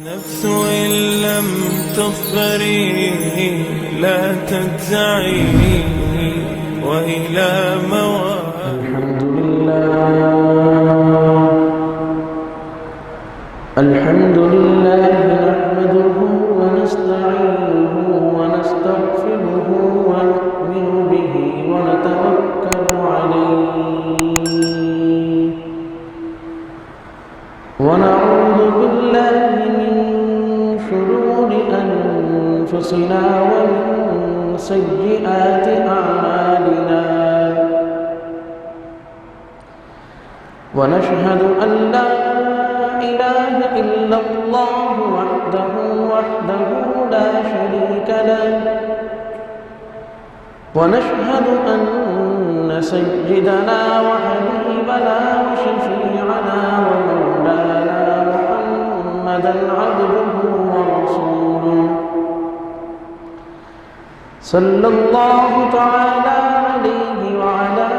نفس إن لم تظفري لا تجزعي وإلى الحمد لله نحمده ونستعينه ونستغفره ونؤمن به ونتوكل عليه ونعوذ بالله من شرور أنفسنا ومن سيئات أعمالنا ونشهد أن لا إله إلا الله وحده لا شريك له ونشهد أن سيدنا وحبيبنا وشفيعنا ومولانا محمدا عبده ورسوله صلى الله تعالى عليه وعلى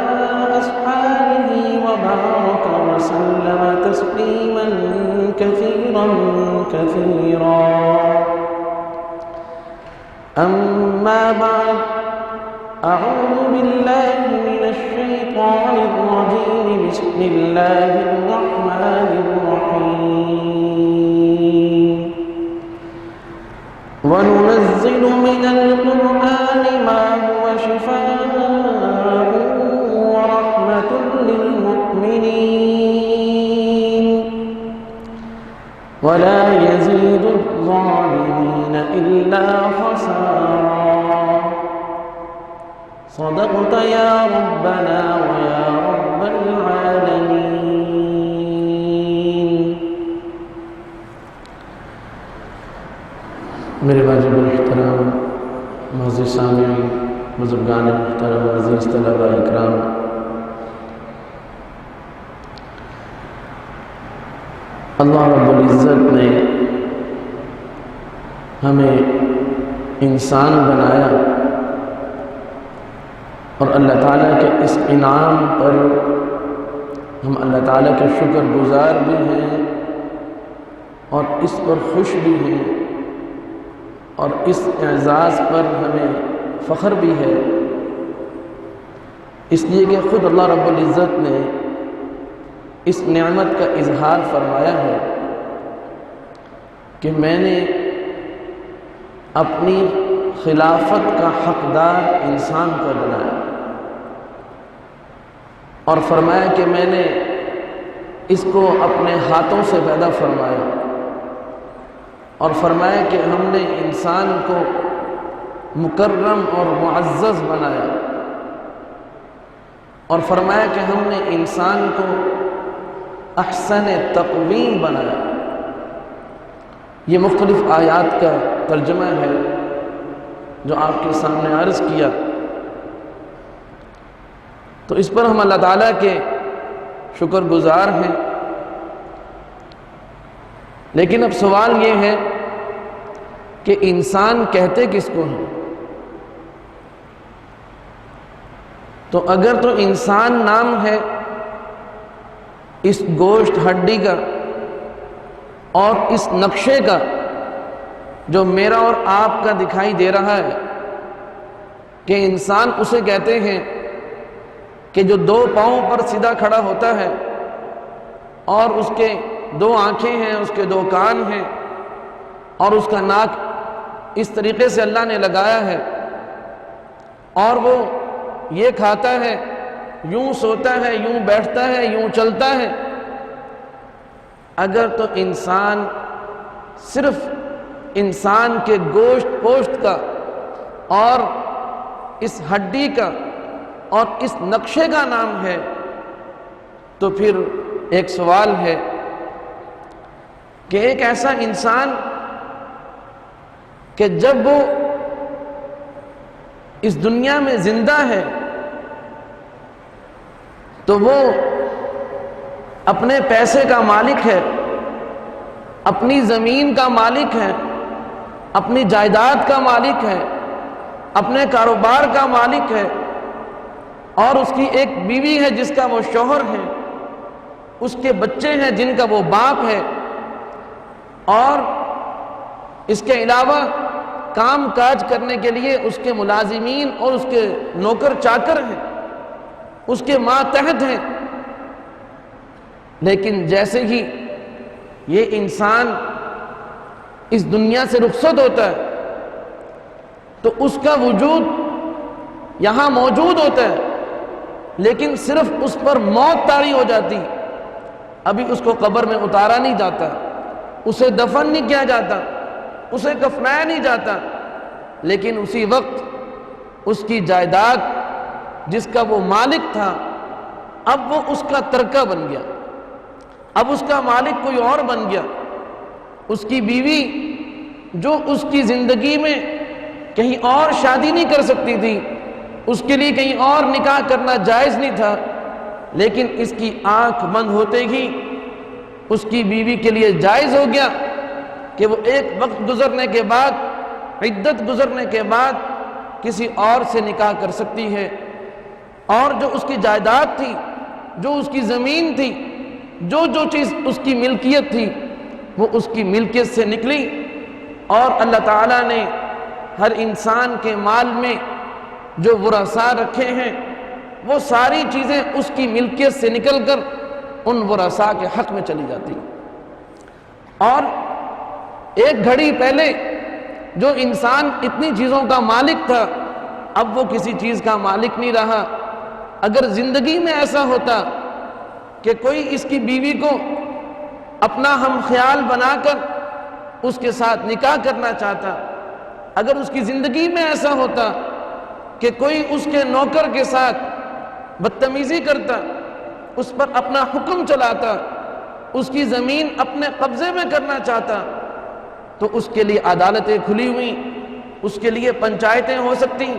أصحابه وبارك وسلم تسليما كثيرا أما بعد أعوذ بالله من الشيطان الرجيم بسم الله الرحمن الرحيم وننزل من القرآن ما هو شفاء ورحمة للمؤمنين ولا يزيد الظالمين إلا خسارا صدقت يا ربنا ويا رب العالمين میرے واجب الاحترام معزز سامعین بزرگان محترم عزیز طلباء اکرام، اللہ رب العزت نے ہمیں انسان بنایا اور اللہ تعالیٰ کے اس انعام پر ہم اللہ تعالیٰ کے شکر گزار بھی ہیں اور اس پر خوش بھی ہیں اور اس اعزاز پر ہمیں فخر بھی ہے، اس لیے کہ خود اللہ رب العزت نے اس نعمت کا اظہار فرمایا ہے کہ میں نے اپنی خلافت کا حقدار انسان کو بنایا اور فرمایا کہ میں نے اس کو اپنے ہاتھوں سے پیدا فرمایا اور فرمایا کہ ہم نے انسان کو مکرم اور معزز بنایا اور فرمایا کہ ہم نے انسان کو احسن تقویم بنایا۔ یہ مختلف آیات کا ترجمہ ہے جو آپ کے سامنے عرض کیا، تو اس پر ہم اللہ تعالیٰ کے شکر گزار ہیں، لیکن اب سوال یہ ہے کہ انسان کہتے کس کو ہیں؟ تو اگر تو انسان نام ہے اس گوشت ہڈی کا اور اس نقشے کا جو میرا اور آپ کا دکھائی دے رہا ہے کہ انسان اسے کہتے ہیں کہ جو دو پاؤں پر سیدھا کھڑا ہوتا ہے اور اس کے دو آنکھیں ہیں، اس کے دو کان ہیں اور اس کا ناک اس طریقے سے اللہ نے لگایا ہے اور وہ یہ کھاتا ہے، یوں سوتا ہے، یوں بیٹھتا ہے، یوں چلتا ہے۔ اگر تو انسان صرف انسان کے گوشت پوشت کا اور اس ہڈی کا اور اس نقشے کا نام ہے تو پھر ایک سوال ہے کہ ایک ایسا انسان کہ جب وہ اس دنیا میں زندہ ہے تو وہ اپنے پیسے کا مالک ہے، اپنی زمین کا مالک ہے، اپنی جائیداد کا مالک ہے، اپنے کاروبار کا مالک ہے اور اس کی ایک بیوی ہے جس کا وہ شوہر ہے، اس کے بچے ہیں جن کا وہ باپ ہے، اور اس کے علاوہ کام کاج کرنے کے لیے اس کے ملازمین اور اس کے نوکر چاکر ہیں، اس کے ماتحت ہیں۔ لیکن جیسے ہی یہ انسان اس دنیا سے رخصت ہوتا ہے تو اس کا وجود یہاں موجود ہوتا ہے، لیکن صرف اس پر موت طاری ہو جاتی، ابھی اس کو قبر میں اتارا نہیں جاتا، اسے دفن نہیں کیا جاتا، اسے کفنایا نہیں جاتا، لیکن اسی وقت اس کی جائیداد جس کا وہ مالک تھا اب وہ اس کا ترکہ بن گیا، اب اس کا مالک کوئی اور بن گیا۔ اس کی بیوی جو اس کی زندگی میں کہیں اور شادی نہیں کر سکتی تھی، اس کے لیے کہیں اور نکاح کرنا جائز نہیں تھا، لیکن اس کی آنکھ بند ہوتے ہی اس کی بیوی کے لیے جائز ہو گیا کہ وہ ایک وقت گزرنے کے بعد، عدت گزرنے کے بعد کسی اور سے نکاح کر سکتی ہے، اور جو اس کی جائیداد تھی، جو اس کی زمین تھی، جو چیز اس کی ملکیت تھی، وہ اس کی ملکیت سے نکلی، اور اللہ تعالیٰ نے ہر انسان کے مال میں جو ورثاء رکھے ہیں وہ ساری چیزیں اس کی ملکیت سے نکل کر ان ورثاء کے حق میں چلی جاتی۔ اور ایک گھڑی پہلے جو انسان اتنی چیزوں کا مالک تھا اب وہ کسی چیز کا مالک نہیں رہا۔ اگر زندگی میں ایسا ہوتا کہ کوئی اس کی بیوی کو اپنا ہم خیال بنا کر اس کے ساتھ نکاح کرنا چاہتا، اگر اس کی زندگی میں ایسا ہوتا کہ کوئی اس کے نوکر کے ساتھ بدتمیزی کرتا، اس پر اپنا حکم چلاتا، اس کی زمین اپنے قبضے میں کرنا چاہتا، تو اس کے لیے عدالتیں کھلی ہوئی، اس کے لیے پنچایتیں ہو سکتی،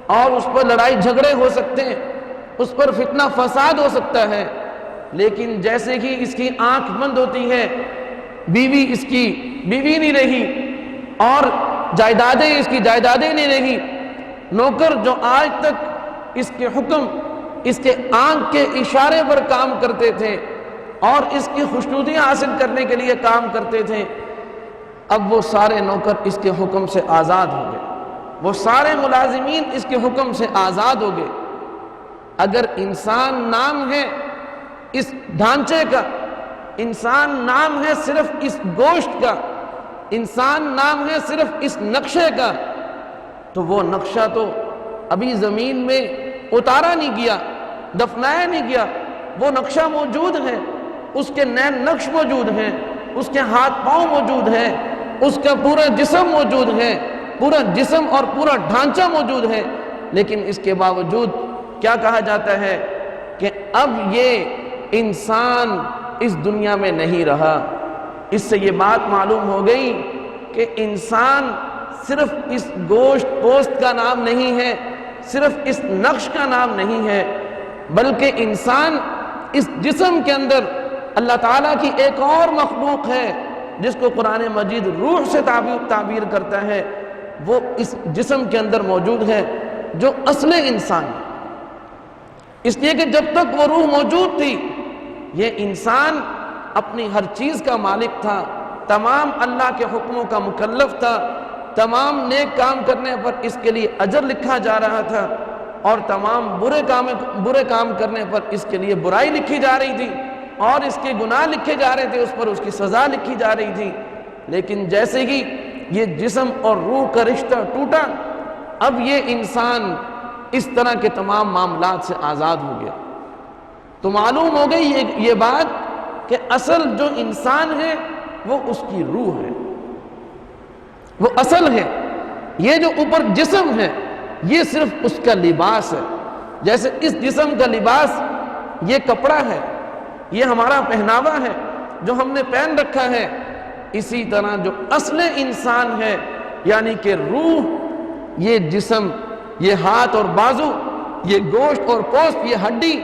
اور اس پر لڑائی جھگڑے ہو سکتے ہیں، اس پر فتنہ فساد ہو سکتا ہے۔ لیکن جیسے ہی اس کی آنکھ بند ہوتی ہے، بیوی اس کی بیوی نہیں رہی، اور جائیدادیں اس کی جائیدادیں نہیں رہی، نوکر جو آج تک اس کے حکم، اس کے آنکھ کے اشارے پر کام کرتے تھے اور اس کی خوشنودیاں حاصل کرنے کے لیے کام کرتے تھے، اب وہ سارے نوکر اس کے حکم سے آزاد ہو گئے، وہ سارے ملازمین اس کے حکم سے آزاد ہو گئے۔ اگر انسان نام ہے اس ڈھانچے کا، انسان نام ہے صرف اس گوشت کا، انسان نام ہے صرف اس نقشے کا، تو وہ نقشہ تو ابھی زمین میں اتارا نہیں گیا، دفنایا نہیں گیا، وہ نقشہ موجود ہے، اس کے نین نقش موجود ہیں، اس کے ہاتھ پاؤں موجود ہیں، اس کا پورا جسم موجود ہے، پورا جسم اور پورا ڈھانچہ موجود ہے، لیکن اس کے باوجود کیا کہا جاتا ہے کہ اب یہ انسان اس دنیا میں نہیں رہا۔ اس سے یہ بات معلوم ہو گئی کہ انسان صرف اس گوشت پوست کا نام نہیں ہے، صرف اس نقش کا نام نہیں ہے، بلکہ انسان اس جسم کے اندر اللہ تعالیٰ کی ایک اور مخلوق ہے جس کو قرآن مجید روح سے تعبیر کرتا ہے، وہ اس جسم کے اندر موجود ہے جو اصل انسان ہے۔ اس لیے کہ جب تک وہ روح موجود تھی یہ انسان اپنی ہر چیز کا مالک تھا، تمام اللہ کے حکموں کا مکلف تھا، تمام نیک کام کرنے پر اس کے لیے اجر لکھا جا رہا تھا، اور تمام برے کام کرنے پر اس کے لیے برائی لکھی جا رہی تھی، اور اس کے گناہ لکھے جا رہے تھے، اس پر اس کی سزا لکھی جا رہی تھی۔ لیکن جیسے ہی یہ جسم اور روح کا رشتہ ٹوٹا، اب یہ انسان اس طرح کے تمام معاملات سے آزاد ہو گیا۔ تو معلوم ہو گئی یہ بات کہ اصل جو انسان ہے وہ اس کی روح ہے، وہ اصل ہے۔ یہ جو اوپر جسم ہے یہ صرف اس کا لباس ہے، جیسے اس جسم کا لباس یہ کپڑا ہے، یہ ہمارا پہناوا ہے جو ہم نے پہن رکھا ہے، اسی طرح جو اصل انسان ہے یعنی کہ روح، یہ جسم، یہ ہاتھ اور بازو، یہ گوشت اور پوست، یہ ہڈی،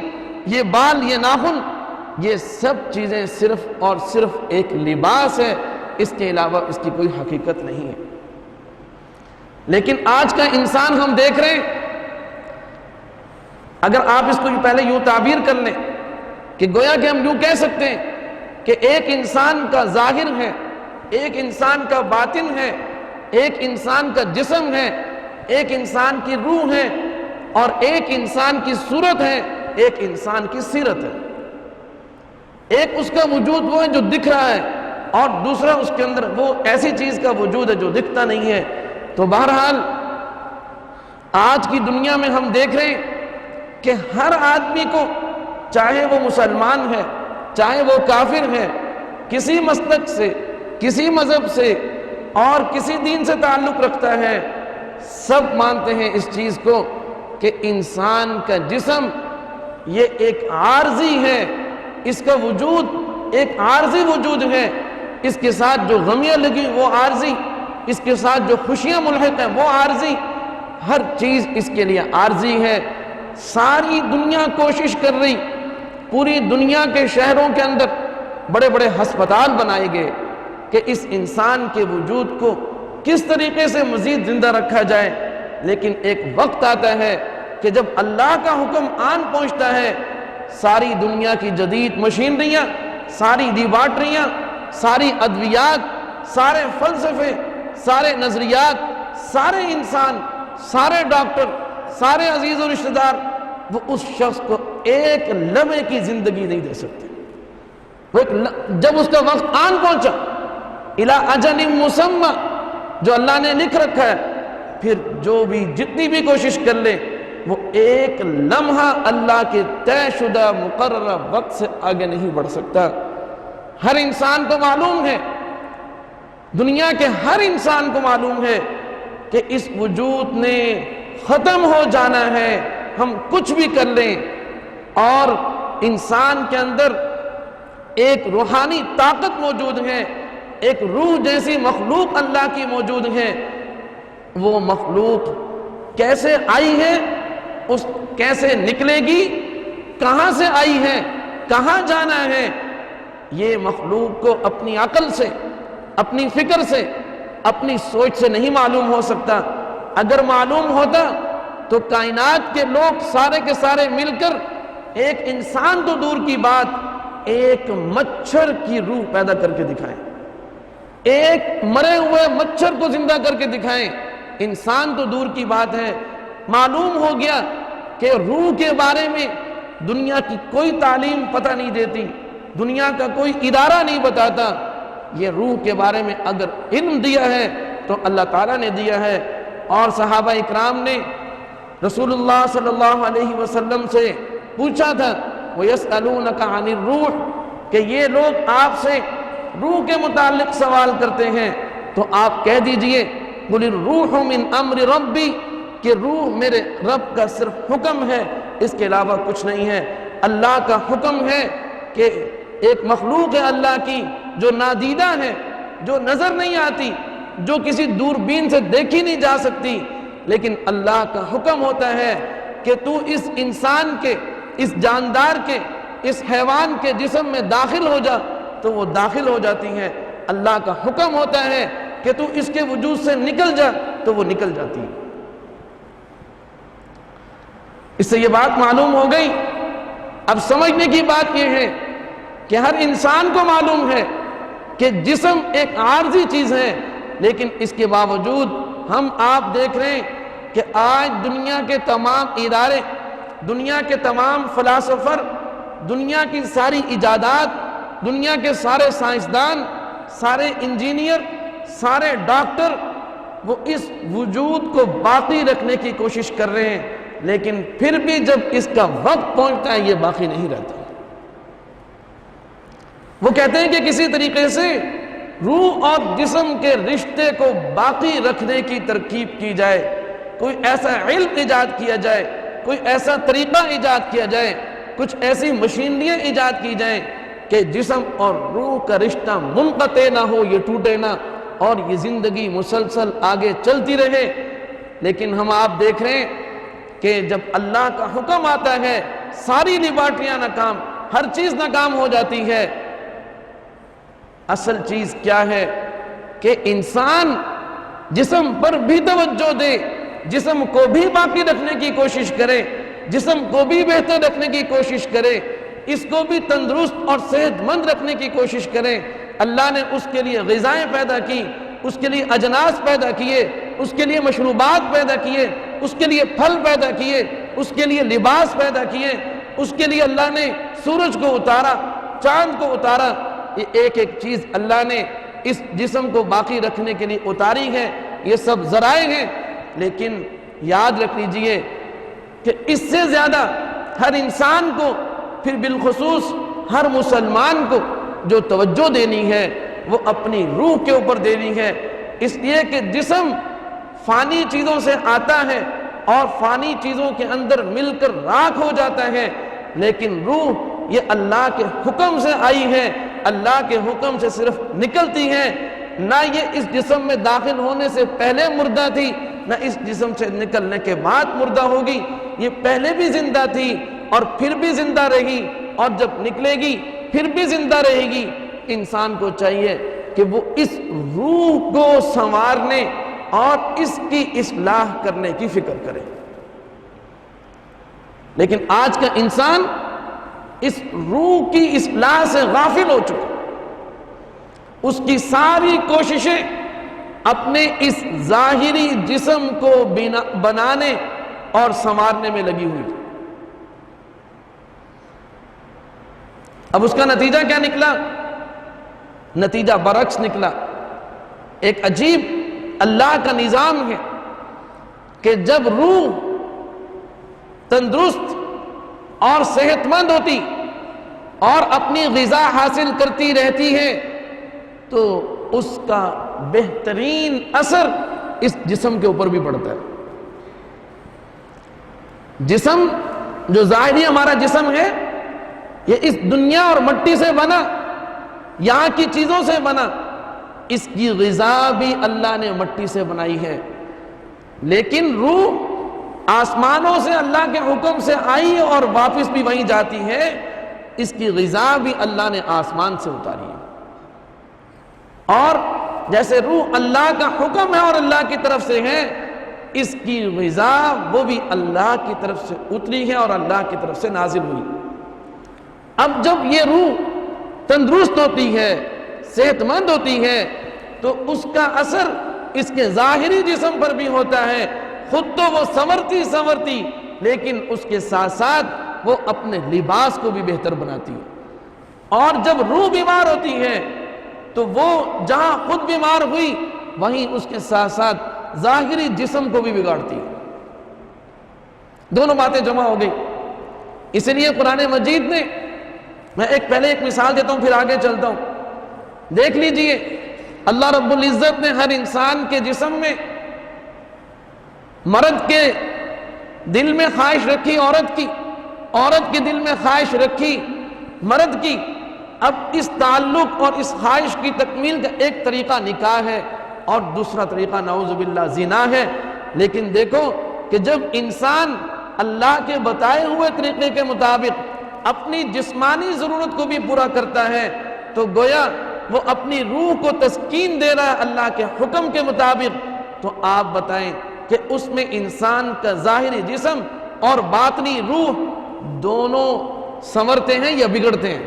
یہ بال، یہ ناخن، یہ سب چیزیں صرف اور صرف ایک لباس ہے، اس کے علاوہ اس کی کوئی حقیقت نہیں ہے۔ لیکن آج کا انسان ہم دیکھ رہے ہیں، اگر آپ اس کو پہلے یوں تعبیر کر لیں کہ گویا کہ ہم یوں کہہ سکتے ہیں کہ ایک انسان کا ظاہر ہے ایک انسان کا باطن ہے، ایک انسان کا جسم ہے، ایک انسان کی روح ہے، اور ایک انسان کی صورت ہے، ایک انسان کی سیرت ہے۔ ایک اس کا وجود وہ ہے جو دکھ رہا ہے، اور دوسرا اس کے اندر وہ ایسی چیز کا وجود ہے جو دکھتا نہیں ہے۔ تو بہرحال آج کی دنیا میں ہم دیکھ رہے ہیں کہ ہر آدمی کو، چاہے وہ مسلمان ہے چاہے وہ کافر ہے، کسی مسلک سے، کسی مذہب سے اور کسی دین سے تعلق رکھتا ہے، سب مانتے ہیں اس چیز کو کہ انسان کا جسم یہ ایک عارضی ہے، اس کا وجود ایک عارضی وجود ہے، اس کے ساتھ جو غمیاں لگی وہ عارضی، اس کے ساتھ جو خوشیاں ملحق ہیں وہ عارضی، ہر چیز اس کے لیے عارضی ہے۔ ساری دنیا کوشش کر رہی، پوری دنیا کے شہروں کے اندر بڑے بڑے ہسپتال بنائے گئے کہ اس انسان کے وجود کو کس طریقے سے مزید زندہ رکھا جائے، لیکن ایک وقت آتا ہے کہ جب اللہ کا حکم آن پہنچتا ہے، ساری دنیا کی جدید مشینریاں، ساری لیبارٹریاں، ساری ادویات، سارے فلسفے، سارے نظریات، سارے انسان، سارے ڈاکٹر، سارے عزیز و رشتہ دار، وہ اس شخص کو ایک لمحے کی زندگی نہیں دے سکتے۔ جب اس کا وقت آن پہنچا، الی اجل مسمى، جو اللہ نے لکھ رکھا ہے، پھر جو بھی جتنی بھی کوشش کر لے، وہ ایک لمحہ اللہ کے طے شدہ مقررہ وقت سے آگے نہیں بڑھ سکتا۔ ہر انسان کو معلوم ہے، دنیا کے ہر انسان کو معلوم ہے کہ اس وجود نے ختم ہو جانا ہے، ہم کچھ بھی کر لیں، اور انسان کے اندر ایک روحانی طاقت موجود ہے، ایک روح جیسی مخلوق اللہ کی موجود ہے۔ وہ مخلوق کیسے آئی ہے، اس کیسے نکلے گی، کہاں سے آئی ہے، کہاں جانا ہے، یہ مخلوق کو اپنی عقل سے، اپنی فکر سے، اپنی سوچ سے نہیں معلوم ہو سکتا۔ اگر معلوم ہوتا تو کائنات کے لوگ سارے کے سارے مل کر ایک انسان تو دور کی بات، ایک مچھر کی روح پیدا کر کے دکھائیں، ایک مرے ہوئے مچھر کو زندہ کر کے دکھائیں۔ انسان تو دور کی بات ہے، معلوم ہو گیا کہ روح کے بارے میں دنیا کی کوئی تعلیم پتہ نہیں دیتی، دنیا کا کوئی ادارہ نہیں بتاتا۔ یہ روح کے بارے میں اگر علم دیا ہے تو اللہ تعالیٰ نے دیا ہے، اور صحابہ اکرام نے رسول اللہ صلی اللہ علیہ وسلم سے پوچھا تھا، وَيَسْأَلُونَكَ عَنِ الرُّوحِ، کہ یہ لوگ آپ سے روح کے متعلق سوال کرتے ہیں، تو آپ کہہ دیجئے قُلِ الرُّوحُ مِنْ أَمْرِ رَبِّي، کہ روح میرے رب کا صرف حکم ہے، اس کے علاوہ کچھ نہیں ہے۔ اللہ کا حکم ہے کہ ایک مخلوق ہے اللہ کی جو نادیدہ ہے، جو نظر نہیں آتی، جو کسی دوربین سے دیکھی نہیں جا سکتی، لیکن اللہ کا حکم ہوتا ہے کہ تو اس انسان کے، اس جاندار کے، اس حیوان کے جسم میں داخل ہو جا، تو وہ داخل ہو جاتی ہے۔ اللہ کا حکم ہوتا ہے کہ تو اس کے وجود سے نکل جا، تو وہ نکل جاتی ہے۔ اس سے یہ بات معلوم ہو گئی۔ اب سمجھنے کی بات یہ ہے کہ ہر انسان کو معلوم ہے کہ جسم ایک عارضی چیز ہے، لیکن اس کے باوجود ہم آپ دیکھ رہے ہیں کہ آج دنیا کے تمام ادارے، دنیا کے تمام فلاسفر، دنیا کی ساری ایجادات، دنیا کے سارے سائنسدان، سارے انجینئر، سارے ڈاکٹر، وہ اس وجود کو باقی رکھنے کی کوشش کر رہے ہیں، لیکن پھر بھی جب اس کا وقت پہنچتا ہے یہ باقی نہیں رہتا۔ وہ کہتے ہیں کہ کسی طریقے سے روح اور جسم کے رشتے کو باقی رکھنے کی ترکیب کی جائے، کوئی ایسا علم ایجاد کیا جائے، کوئی ایسا طریقہ ایجاد کیا جائے، کچھ ایسی مشینریاں ایجاد کی جائیں کہ جسم اور روح کا رشتہ منقطع نہ ہو، یہ ٹوٹے نہ، اور یہ زندگی مسلسل آگے چلتی رہے۔ لیکن ہم آپ دیکھ رہے ہیں کہ جب اللہ کا حکم آتا ہے ساری لیبارٹریاں ناکام، ہر چیز ناکام ہو جاتی ہے۔ اصل چیز کیا ہے کہ انسان جسم پر بھی توجہ دے، جسم کو بھی باقی رکھنے کی کوشش کرے، جسم کو بھی بہتر رکھنے کی کوشش کرے، اس کو بھی تندرست اور صحت مند رکھنے کی کوشش کرے، اللہ نے اس کے لیے غذائیں پیدا کی، اس کے لیے اجناس پیدا کیے، اس کے لیے مشروبات پیدا کیے، اس کے لیے پھل پیدا کیے، اس کے لیے لباس پیدا کیے، اس کے لیے اللہ نے سورج کو اتارا، چاند کو اتارا۔ یہ ایک ایک چیز اللہ نے اس جسم کو باقی رکھنے کے لیے اتاری ہے۔ یہ سب ذرائع ہیں، لیکن یاد رکھ لیجئے کہ اس سے زیادہ ہر انسان کو، پھر بالخصوص ہر مسلمان کو جو توجہ دینی ہے وہ اپنی روح کے اوپر دینی ہے، اس لیے کہ جسم فانی چیزوں سے آتا ہے اور فانی چیزوں کے اندر مل کر راکھ ہو جاتا ہے، لیکن روح یہ اللہ کے حکم سے آئی ہے، اللہ کے حکم سے صرف نکلتی ہے، نہ یہ اس جسم میں داخل ہونے سے پہلے مردہ تھی، نہ اس جسم سے نکلنے کے بعد مردہ ہوگی۔ یہ پہلے بھی زندہ تھی اور پھر بھی زندہ رہی، اور جب نکلے گی پھر بھی زندہ رہے گی۔ انسان کو چاہیے کہ وہ اس روح کو سنوارنے اور اس کی اصلاح کرنے کی فکر کرے، لیکن آج کا انسان اس روح کی اصلاح سے غافل ہو چکا، اس کی ساری کوششیں اپنے اس ظاہری جسم کو بنانے اور سنوارنے میں لگی ہوئی۔ اب اس کا نتیجہ کیا نکلا؟ نتیجہ برعکس نکلا۔ ایک عجیب اللہ کا نظام ہے کہ جب روح تندرست اور صحت مند ہوتی اور اپنی غذا حاصل کرتی رہتی ہے تو اس کا بہترین اثر اس جسم کے اوپر بھی پڑتا ہے۔ جسم جو ظاہری ہمارا جسم ہے یہ اس دنیا اور مٹی سے بنا، یہاں کی چیزوں سے بنا، اس کی غذا بھی اللہ نے مٹی سے بنائی ہے، لیکن روح آسمانوں سے اللہ کے حکم سے آئی اور واپس بھی وہیں جاتی ہے، اس کی غذا بھی اللہ نے آسمان سے اتاری ہے۔ اور جیسے روح اللہ کا حکم ہے اور اللہ کی طرف سے ہے، اس کی غذا وہ بھی اللہ کی طرف سے اتری ہے اور اللہ کی طرف سے نازل ہوئی۔ اب جب یہ روح تندرست ہوتی ہے، صحت مند ہوتی ہے، تو اس کا اثر اس کے ظاہری جسم پر بھی ہوتا ہے۔ خود تو وہ سنورتی لیکن اس کے ساتھ ساتھ وہ اپنے لباس کو بھی بہتر بناتی ہے۔ اور جب روح بیمار ہوتی ہے تو وہ جہاں خود بیمار ہوئی وہیں اس کے ساتھ ساتھ ظاہری جسم کو بھی بگاڑتی ہے، دونوں باتیں جمع ہو گئی۔ اس لیے قرآن مجید نے، میں پہلے ایک مثال دیتا ہوں پھر آگے چلتا ہوں۔ دیکھ لیجئے اللہ رب العزت نے ہر انسان کے جسم میں مرد کے دل میں خواہش رکھی عورت کی، عورت کے دل میں خواہش رکھی مرد کی۔ اب اس تعلق اور اس خواہش کی تکمیل کا ایک طریقہ نکاح ہے اور دوسرا طریقہ نعوذ باللہ زنا ہے، لیکن دیکھو کہ جب انسان اللہ کے بتائے ہوئے طریقے کے مطابق اپنی جسمانی ضرورت کو بھی پورا کرتا ہے تو گویا وہ اپنی روح کو تسکین دے رہا ہے اللہ کے حکم کے مطابق۔ تو آپ بتائیں کہ اس میں انسان کا ظاہری جسم اور باطنی روح دونوں سنورتے ہیں یا بگڑتے ہیں؟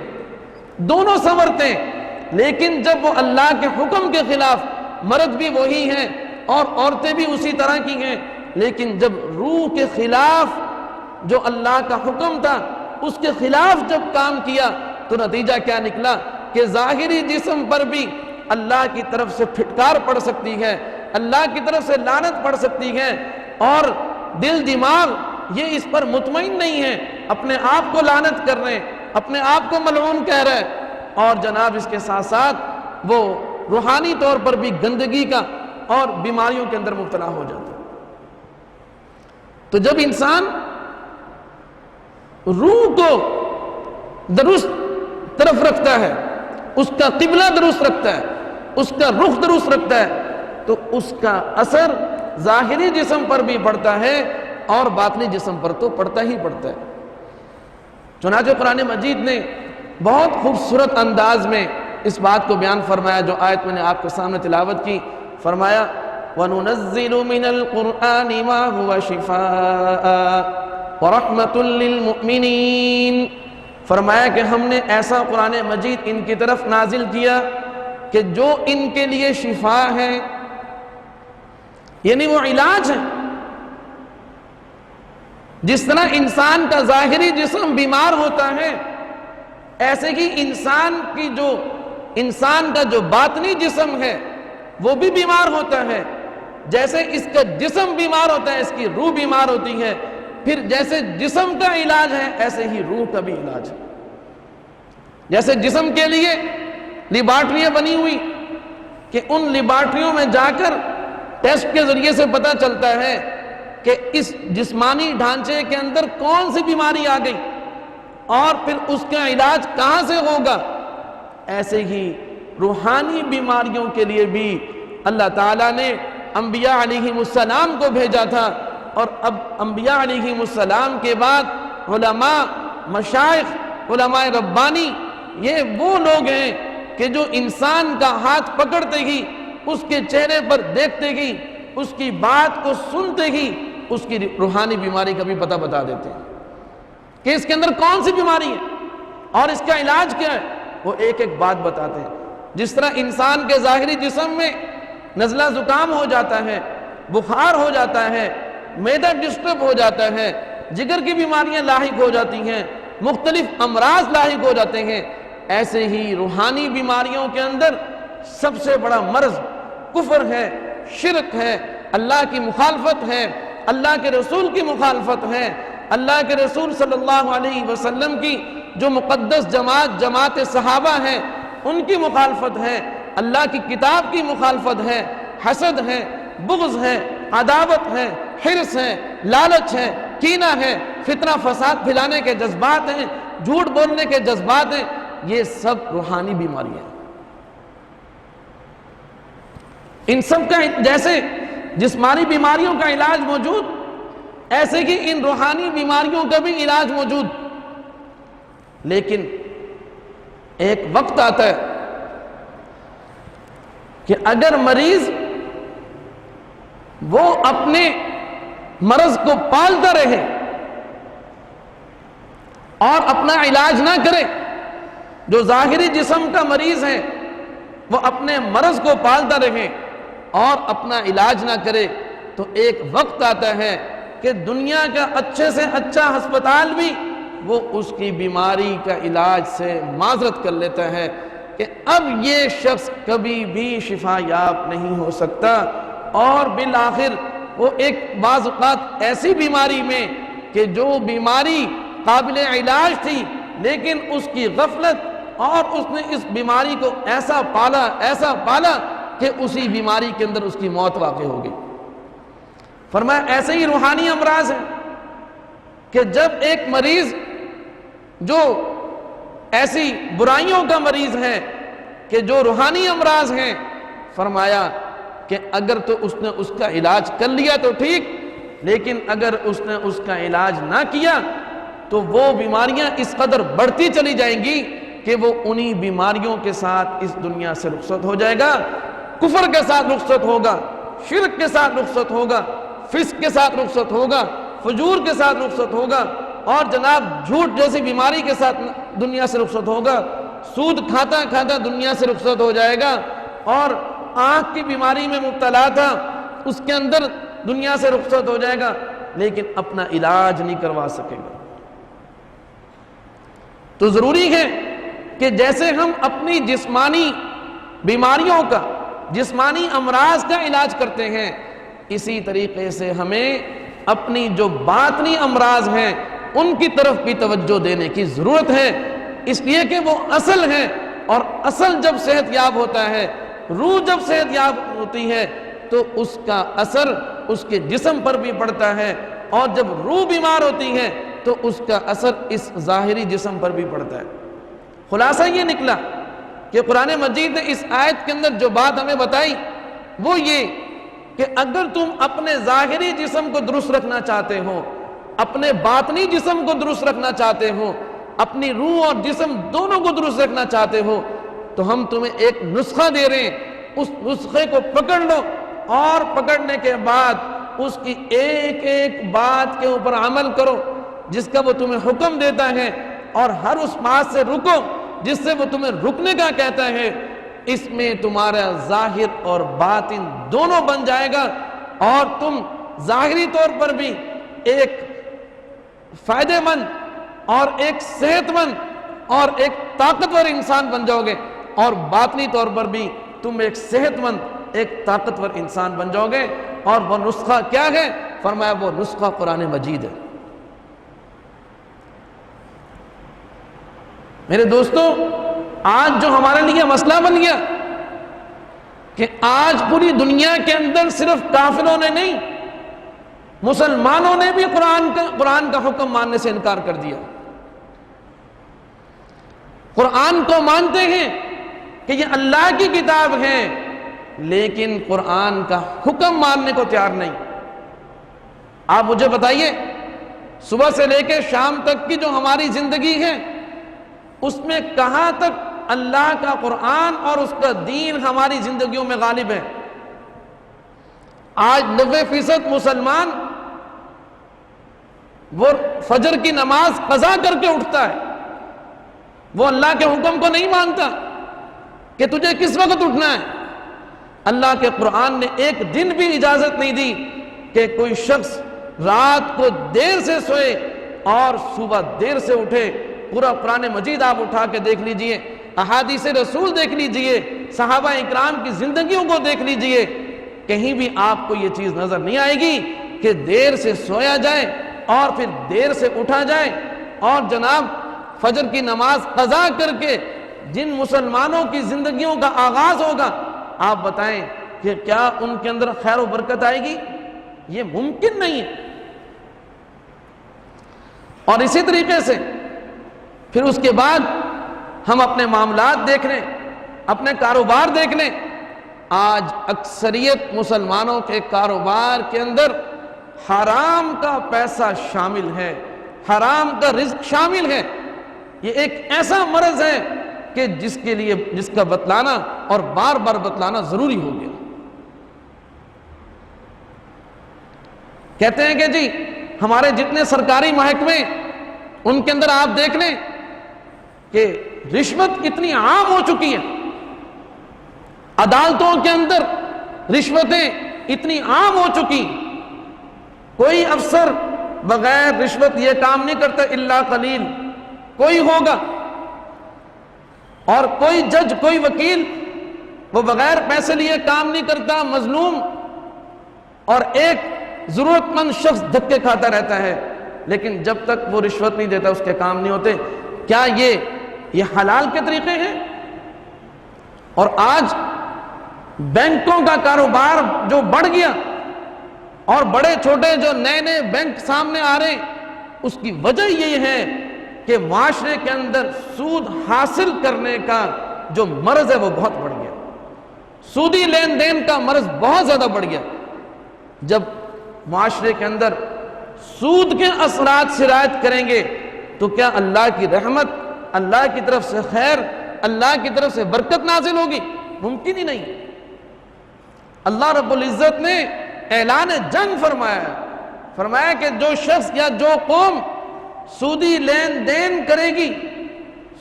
دونوں سنورتے ہیں، لیکن جب وہ اللہ کے حکم کے خلاف، مرد بھی وہی ہیں اور عورتیں بھی اسی طرح کی ہیں، لیکن جب روح کے خلاف جو اللہ کا حکم تھا اس کے خلاف جب کام کیا تو نتیجہ کیا نکلا کہ ظاہری جسم پر بھی اللہ کی طرف سے پھٹکار پڑ سکتی ہے، اللہ کی طرف سے لعنت پڑ سکتی ہے، اور دل دماغ یہ اس پر مطمئن نہیں ہے، اپنے آپ کو لعنت کر رہے ہیں، اپنے آپ کو ملعون کہہ رہے ہیں، اور جناب اس کے ساتھ ساتھ وہ روحانی طور پر بھی گندگی کا اور بیماریوں کے اندر مبتلا ہو جاتا ہے۔ تو جب انسان روح کو درست طرف رکھتا ہے، اس کا قبلہ درست رکھتا ہے، اس کا رخ درست رکھتا ہے، تو اس کا اثر ظاہری جسم پر بھی پڑتا ہے اور باطنی جسم پر تو پڑتا ہی پڑتا ہے۔ چنانچہ قرآن مجید نے بہت خوبصورت انداز میں اس بات کو بیان فرمایا جو آیت میں نے آپ کے سامنے تلاوت کی۔ فرمایا وَنُنَزِّلُ مِنَ الْقُرْآنِ مَا هُوَ شِفَاءً وَرَحْمَةٌ لِّلْمُؤْمِنِينَ۔ فرمایا کہ ہم نے ایسا قرآن مجید ان کی طرف نازل کیا کہ جو ان کے لیے شفا ہے، یعنی وہ علاج ہے۔ جس طرح انسان کا ظاہری جسم بیمار ہوتا ہے، ایسے ہی انسان کا جو باطنی جسم ہے وہ بھی بیمار ہوتا ہے۔ جیسے اس کا جسم بیمار ہوتا ہے، اس کی روح بیمار ہوتی ہے، پھر جیسے جسم کا علاج ہے ایسے ہی روح کا بھی علاج ہے۔ جیسے جسم کے لیے لیبارٹریاں بنی ہوئی کہ ان لیبارٹریوں میں جا کر ٹیسٹ کے ذریعے سے پتہ چلتا ہے کہ اس جسمانی ڈھانچے کے اندر کون سی بیماری آ گئی اور پھر اس کا علاج کہاں سے ہوگا، ایسے ہی روحانی بیماریوں کے لیے بھی اللہ تعالیٰ نے انبیاء علیہ السلام کو بھیجا تھا، اور اب انبیاء علیہ السلام کے بعد علماء، مشائخ، علماء ربانی، یہ وہ لوگ ہیں کہ جو انسان کا ہاتھ پکڑتے ہی، اس کے چہرے پر دیکھتے ہی، اس کی بات کو سنتے ہی اس کی روحانی بیماری کا بھی پتہ بتا دیتے ہیں کہ اس کے اندر کون سی بیماری ہے اور اس کا علاج کیا ہے، وہ ایک ایک بات بتاتے ہیں۔ جس طرح انسان کے ظاہری جسم میں نزلہ زکام ہو جاتا ہے، بخار ہو جاتا ہے، معدہ ڈسٹرب ہو جاتا ہے، جگر کی بیماریاں لاحق ہو جاتی ہیں، مختلف امراض لاحق ہو جاتے ہیں، ایسے ہی روحانی بیماریوں کے اندر سب سے بڑا مرض کفر ہے، شرک ہے، اللہ کی مخالفت ہے، اللہ کے رسول کی مخالفت ہے، اللہ کے رسول صلی اللہ علیہ وسلم کی جو مقدس جماعت صحابہ ہیں ان کی مخالفت ہے، اللہ کی کتاب کی مخالفت ہے، حسد ہے، بغض ہے، عداوت ہے، حرص ہے، لالچ ہے، کینہ ہے، فتنہ فساد پھیلانے کے جذبات ہیں، جھوٹ بولنے کے جذبات ہیں، یہ سب روحانی بیماریاں ہیں۔ ان سب کا جیسے جسمانی بیماریوں کا علاج موجود، ایسے کہ ان روحانی بیماریوں کا بھی علاج موجود، لیکن ایک وقت آتا ہے کہ اگر مریض وہ اپنے مرض کو پالتا رہے اور اپنا علاج نہ کرے، جو ظاہری جسم کا مریض ہے وہ اپنے مرض کو پالتا رہے اور اپنا علاج نہ کرے، تو ایک وقت آتا ہے کہ دنیا کا اچھے سے اچھا ہسپتال بھی وہ اس کی بیماری کا علاج سے معذرت کر لیتا ہے کہ اب یہ شخص کبھی بھی شفا یاب نہیں ہو سکتا، اور بالآخر وہ ایک بعض اوقات ایسی بیماری میں کہ جو بیماری قابل علاج تھی لیکن اس کی غفلت اور اس نے اس بیماری کو ایسا پالا کہ اسی بیماری کے اندر اس کی موت واقع ہو گئی۔ فرمایا ایسے ہی روحانی امراض ہیں کہ جب ایک مریض جو ایسی برائیوں کا مریض ہے کہ جو روحانی امراض ہیں، فرمایا کہ اگر تو اس نے اس کا علاج کر لیا تو ٹھیک، لیکن اگر اس نے اس کا علاج نہ کیا تو وہ بیماریاں اس قدر بڑھتی چلی جائیں گی کہ وہ انہی بیماریوں کے ساتھ اس دنیا سے رخصت ہو جائے گا، کفر کے ساتھ رخصت ہوگا، شرک کے ساتھ رخصت ہوگا، فسق کے ساتھ رخصت ہوگا، فجور کے ساتھ رخصت ہوگا، اور جناب جھوٹ جیسی بیماری کے ساتھ دنیا سے رخصت ہوگا، سود کھاتا کھاتا دنیا سے رخصت ہو جائے گا، اور آنکھ کی بیماری میں مبتلا تھا اس کے اندر دنیا سے رخصت ہو جائے گا، لیکن اپنا علاج نہیں کروا سکے گا۔ تو ضروری ہے کہ جیسے ہم اپنی جسمانی بیماریوں کا، جسمانی امراض کا علاج کرتے ہیں، اسی طریقے سے ہمیں اپنی جو باطنی امراض ہیں ان کی طرف بھی توجہ دینے کی ضرورت ہے، اس لیے کہ وہ اصل ہے، اور اصل جب صحت یاب ہوتا ہے، روح جب صحت یاب ہوتی ہے تو اس کا اثر اس کے جسم پر بھی پڑتا ہے، اور جب روح بیمار ہوتی ہے تو اس کا اثر اس ظاہری جسم پر بھی پڑتا ہے۔ خلاصہ یہ نکلا کہ قرآن مجید نے اس آیت کے اندر جو بات ہمیں بتائی وہ یہ کہ اگر تم اپنے ظاہری جسم کو درست رکھنا چاہتے ہو، اپنے باطنی جسم کو درست رکھنا چاہتے ہو، اپنی روح اور جسم دونوں کو درست رکھنا چاہتے ہو، تو ہم تمہیں ایک نسخہ دے رہے ہیں، اس نسخے کو پکڑ لو، اور پکڑنے کے بعد اس کی ایک ایک بات کے اوپر عمل کرو جس کا وہ تمہیں حکم دیتا ہے، اور ہر اس بات سے رکو جس سے وہ تمہیں رکنے کا کہتا ہے۔ اس میں تمہارا ظاہر اور باطن دونوں بن جائے گا، اور تم ظاہری طور پر بھی ایک فائدے مند اور ایک صحت مند اور ایک طاقتور انسان بن جاؤ گے، اور باطنی طور پر بھی تم ایک صحت مند ایک طاقتور انسان بن جاؤ گے۔ اور وہ نسخہ کیا ہے؟ فرمایا وہ نسخہ قرآن مجید ہے۔ میرے دوستو، آج جو ہمارے لیے مسئلہ بن گیا کہ آج پوری دنیا کے اندر صرف کافروں نے نہیں، مسلمانوں نے بھی قرآن کا حکم ماننے سے انکار کر دیا۔ قرآن کو مانتے ہیں کہ یہ اللہ کی کتاب ہے، لیکن قرآن کا حکم ماننے کو تیار نہیں۔ آپ مجھے بتائیے، صبح سے لے کے شام تک کی جو ہماری زندگی ہے، اس میں کہاں تک اللہ کا قرآن اور اس کا دین ہماری زندگیوں میں غالب ہے؟ آج 90% مسلمان وہ فجر کی نماز قضا کر کے اٹھتا ہے، وہ اللہ کے حکم کو نہیں مانتا کہ تجھے کس وقت اٹھنا ہے۔ اللہ کے قرآن نے ایک دن بھی اجازت نہیں دی کہ کوئی شخص رات کو دیر سے سوئے اور صبح دیر سے اٹھے۔ پورا قرآن مجید آپ اٹھا کے دیکھ لیجئے، احادیث رسول دیکھ لیجئے، صحابہ اکرام کی زندگیوں کو دیکھ لیجئے، کہیں بھی آپ کو یہ چیز نظر نہیں آئے گی کہ دیر سے سویا جائے اور پھر دیر سے اٹھا جائے، اور جناب فجر کی نماز قضا کر کے جن مسلمانوں کی زندگیوں کا آغاز ہوگا، آپ بتائیں کہ کیا ان کے اندر خیر و برکت آئے گی؟ یہ ممکن نہیں ہے۔ اور اسی طریقے سے پھر اس کے بعد ہم اپنے معاملات دیکھ لیں، اپنے کاروبار دیکھ لیں۔ آج اکثریت مسلمانوں کے کاروبار کے اندر حرام کا پیسہ شامل ہے، حرام کا رزق شامل ہے۔ یہ ایک ایسا مرض ہے کہ جس کا بتلانا اور بار بار بتلانا ضروری ہو گیا۔ کہتے ہیں کہ جی ہمارے جتنے سرکاری محکمے، ان کے اندر آپ دیکھ لیں کہ رشوت اتنی عام ہو چکی ہے، عدالتوں کے اندر رشوتیں اتنی عام ہو چکی، کوئی افسر بغیر رشوت یہ کام نہیں کرتا الا قلیل، کوئی ہوگا، اور کوئی جج کوئی وکیل وہ بغیر پیسے لیے کام نہیں کرتا، مظلوم اور ایک ضرورت مند شخص دھکے کھاتا رہتا ہے، لیکن جب تک وہ رشوت نہیں دیتا اس کے کام نہیں ہوتے۔ کیا یہ حلال کے طریقے ہیں؟ اور آج بینکوں کا کاروبار جو بڑھ گیا اور بڑے چھوٹے جو نئے نئے بینک سامنے آ رہے ہیں، اس کی وجہ یہ ہے کہ معاشرے کے اندر سود حاصل کرنے کا جو مرض ہے وہ بہت بڑھ گیا، سودی لین دین کا مرض بہت زیادہ بڑھ گیا۔ جب معاشرے کے اندر سود کے اثرات سرایت کریں گے تو کیا اللہ کی رحمت، اللہ کی طرف سے خیر، اللہ کی طرف سے برکت نازل ہوگی؟ ممکن ہی نہیں۔ اللہ رب العزت نے اعلان جنگ فرمایا کہ جو شخص یا جو قوم سودی لین دین کرے گی،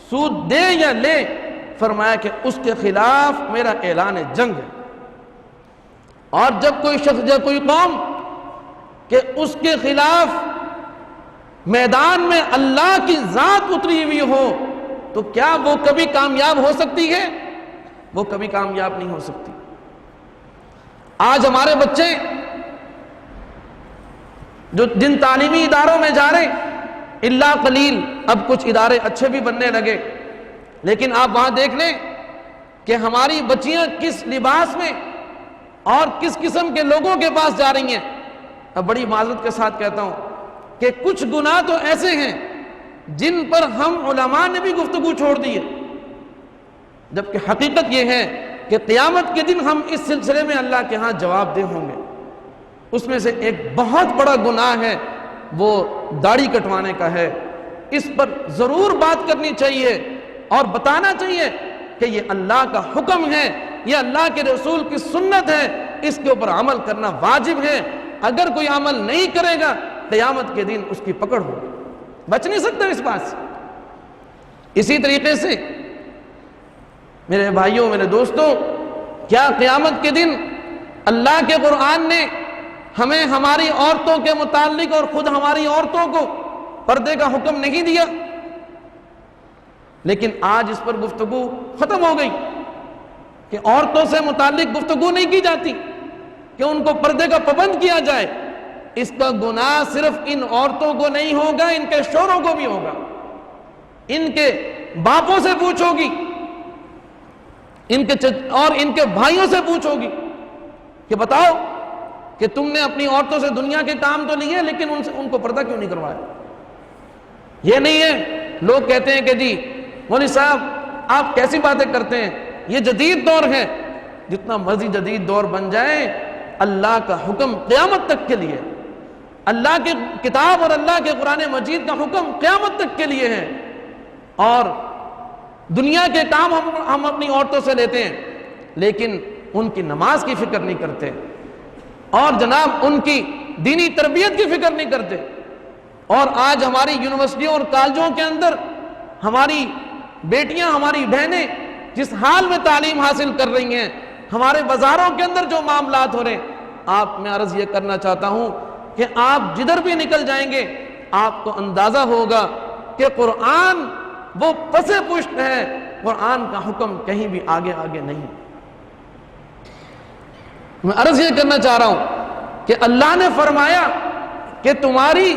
سود دے یا لے، فرمایا کہ اس کے خلاف میرا اعلان جنگ ہے۔ اور جب کوئی شخص یا کوئی قوم کہ اس کے خلاف میدان میں اللہ کی ذات اتری ہوئی ہو تو کیا وہ کبھی کامیاب ہو سکتی ہے؟ وہ کبھی کامیاب نہیں ہو سکتی۔ آج ہمارے بچے جو جن تعلیمی اداروں میں جا رہے الا قلیل، اب کچھ ادارے اچھے بھی بننے لگے، لیکن آپ وہاں دیکھ لیں کہ ہماری بچیاں کس لباس میں اور کس قسم کے لوگوں کے پاس جا رہی ہیں۔ اب بڑی معذرت کے ساتھ کہتا ہوں کہ کچھ گناہ تو ایسے ہیں جن پر ہم علماء نے بھی گفتگو چھوڑ دی ہے، جبکہ حقیقت یہ ہے کہ قیامت کے دن ہم اس سلسلے میں اللہ کے ہاں جواب دہ ہوں گے۔ اس میں سے ایک بہت بڑا گناہ ہے، وہ داڑھی کٹوانے کا ہے۔ اس پر ضرور بات کرنی چاہیے اور بتانا چاہیے کہ یہ اللہ کا حکم ہے، یہ اللہ کے رسول کی سنت ہے، اس کے اوپر عمل کرنا واجب ہے۔ اگر کوئی عمل نہیں کرے گا قیامت کے دن اس کی پکڑ ہوگی، بچ نہیں سکتا اس بات سے۔ اسی طریقے سے میرے بھائیوں، میرے دوستوں، کیا قیامت کے دن اللہ کے قرآن نے ہمیں ہماری عورتوں کے متعلق اور خود ہماری عورتوں کو پردے کا حکم نہیں دیا؟ لیکن آج اس پر گفتگو ختم ہو گئی کہ عورتوں سے متعلق گفتگو نہیں کی جاتی کہ ان کو پردے کا پابند کیا جائے۔ اس کا گناہ صرف ان عورتوں کو نہیں ہوگا، ان کے شوہروں کو بھی ہوگا، ان کے باپوں سے پوچھو گی، اور ان کے بھائیوں سے پوچھو گی کہ بتاؤ کہ تم نے اپنی عورتوں سے دنیا کے کام تو لیے لیکن ان کو پردہ کیوں نہیں کروایا؟ یہ نہیں ہے، لوگ کہتے ہیں کہ جی مولوی صاحب آپ کیسی باتیں کرتے ہیں، یہ جدید دور ہے۔ جتنا مرضی جدید دور بن جائے، اللہ کا حکم قیامت تک کے لیے، اللہ کی کتاب اور اللہ کے قرآن مجید کا حکم قیامت تک کے لیے ہے۔ اور دنیا کے کام ہم اپنی عورتوں سے لیتے ہیں لیکن ان کی نماز کی فکر نہیں کرتے، اور جناب ان کی دینی تربیت کی فکر نہیں کرتے۔ اور آج ہماری یونیورسٹیوں اور کالجوں کے اندر ہماری بیٹیاں، ہماری بہنیں جس حال میں تعلیم حاصل کر رہی ہیں، ہمارے بازاروں کے اندر جو معاملات ہو رہے ہیں، آپ میں عرض یہ کرنا چاہتا ہوں کہ آپ جدھر بھی نکل جائیں گے آپ کو اندازہ ہوگا کہ قرآن وہ پس پشت ہے، قرآن کا حکم کہیں بھی آگے آگے نہیں۔ میں عرض یہ کرنا چاہ رہا ہوں کہ اللہ نے فرمایا کہ تمہاری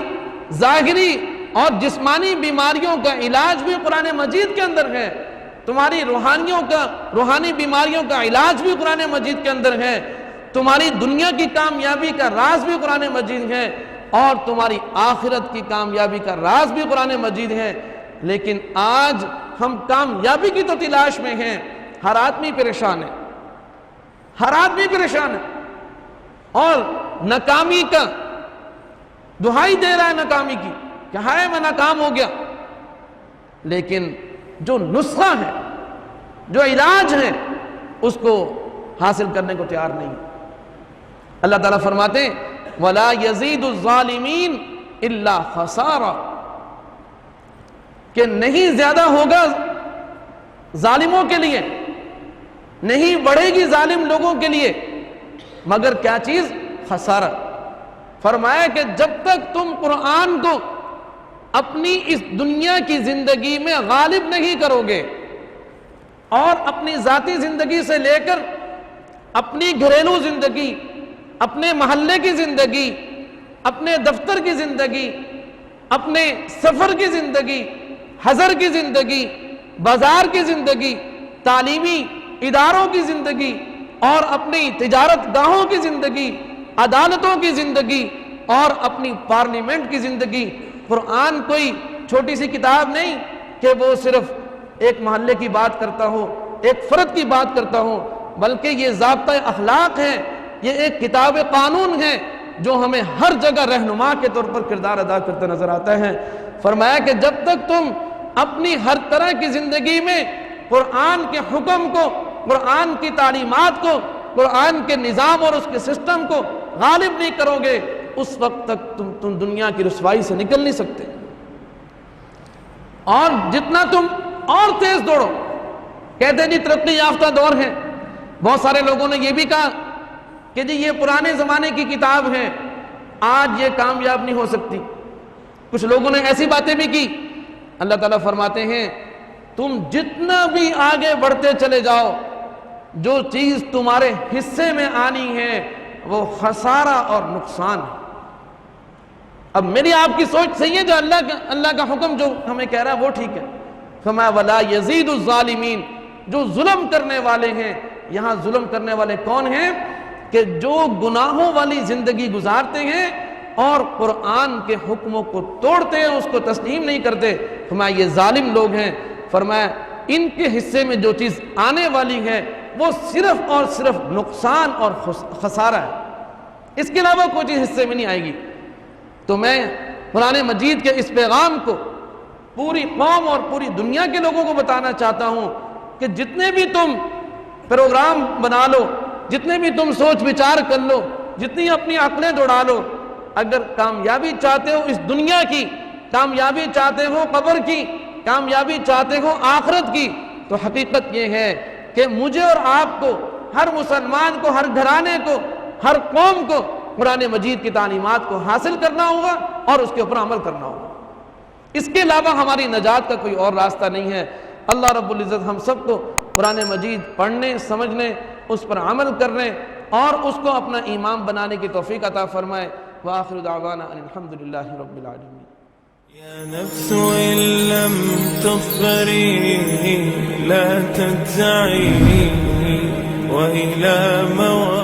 ظاہری اور جسمانی بیماریوں کا علاج بھی قرآن مجید کے اندر ہے، تمہاری روحانی بیماریوں کا علاج بھی قرآن مجید کے اندر ہے، تمہاری دنیا کی کامیابی کا راز بھی قرآن مجید ہے، اور تمہاری آخرت کی کامیابی کا راز بھی قرآن مجید ہے۔ لیکن آج ہم کامیابی کی تو تلاش میں ہیں، ہر آدمی پریشان ہے، ہر آدمی پریشان ہے، اور ناکامی کا دہائی دے رہا ہے ناکامی کی کہ ہائے میں ناکام ہو گیا، لیکن جو نسخہ ہے، جو علاج ہے، اس کو حاصل کرنے کو تیار نہیں۔ اللہ تعالیٰ فرماتے ہیں وَلَا يَزِيدُ الظَّالِمِينَ إِلَّا خَسَارًا، کہ نہیں زیادہ ہوگا ظالموں کے لیے، نہیں بڑھے گی ظالم لوگوں کے لیے مگر کیا چیز؟ خسارہ۔ فرمایا کہ جب تک تم قرآن کو اپنی اس دنیا کی زندگی میں غالب نہیں کرو گے، اور اپنی ذاتی زندگی سے لے کر اپنی گھریلو زندگی، اپنے محلے کی زندگی، اپنے دفتر کی زندگی، اپنے سفر کی زندگی، حضر کی زندگی، بازار کی زندگی، تعلیمی اداروں کی زندگی، اور اپنی تجارت گاہوں کی زندگی، عدالتوں کی زندگی، اور اپنی پارلیمنٹ کی زندگی۔ قرآن کوئی چھوٹی سی کتاب نہیں کہ وہ صرف ایک محلے کی بات کرتا ہو، ایک فرد کی بات کرتا ہو، بلکہ یہ ضابطہ اخلاق ہے، یہ ایک کتاب قانون ہے جو ہمیں ہر جگہ رہنما کے طور پر کردار ادا کرتا نظر آتا ہے۔ فرمایا کہ جب تک تم اپنی ہر طرح کی زندگی میں قرآن کے حکم کو، قرآن کی تعلیمات کو، قرآن کے نظام اور اس کے سسٹم کو غالب نہیں کرو گے، اس وقت تک تم دنیا کی رسوائی سے نکل نہیں سکتے۔ اور جتنا تم اور تیز دوڑو، کہتے ہیں جی ترقی یافتہ دور ہے، بہت سارے لوگوں نے یہ بھی کہا کہ جی یہ پرانے زمانے کی کتاب ہے، آج یہ کامیاب نہیں ہو سکتی۔ کچھ لوگوں نے ایسی باتیں بھی کی۔ اللہ تعالیٰ فرماتے ہیں تم جتنا بھی آگے بڑھتے چلے جاؤ، جو چیز تمہارے حصے میں آنی ہے وہ خسارہ اور نقصان ہے۔ اب میری آپ کی سوچ صحیح ہے، جو اللہ کا حکم جو ہمیں کہہ رہا ہے وہ ٹھیک ہے۔ فرمایا وَلَا يَزِيدُ الظَّالِمِينَ، جو ظلم کرنے والے ہیں، یہاں ظلم کرنے والے کون ہیں؟ کہ جو گناہوں والی زندگی گزارتے ہیں اور قرآن کے حکموں کو توڑتے ہیں، اس کو تسلیم نہیں کرتے، فرمایا یہ ظالم لوگ ہیں۔ فرمایا ان کے حصے میں جو چیز آنے والی ہے وہ صرف اور صرف نقصان اور خسارہ ہے، اس کے علاوہ کوئی چیز حصے میں نہیں آئے گی۔ تو میں قرآن مجید کے اس پیغام کو پوری قوم اور پوری دنیا کے لوگوں کو بتانا چاہتا ہوں کہ جتنے بھی تم پروگرام بنا لو، جتنے بھی تم سوچ وچار کر لو، جتنی اپنی عقلیں دوڑا لو، اگر کامیابی چاہتے ہو اس دنیا کی، کامیابی چاہتے ہو قبر کی، کامیابی چاہتے ہو آخرت کی، تو حقیقت یہ ہے کہ مجھے اور آپ کو، ہر مسلمان کو، ہر گھرانے کو، ہر قوم کو قرآن مجید کی تعلیمات کو حاصل کرنا ہوگا اور اس کے اوپر عمل کرنا ہوگا۔ اس کے علاوہ ہماری نجات کا کوئی اور راستہ نہیں ہے۔ اللہ رب العزت ہم سب کو قرآن مجید پڑھنے، سمجھنے، اس پر عمل کرنے اور اس کو اپنا امام بنانے کی توفیق عطا فرمائے۔ وآخر دعوانا ان الحمدللہ رب العالمین۔ يا نفس إن لم تظفري لا تجزعي وإلى موعد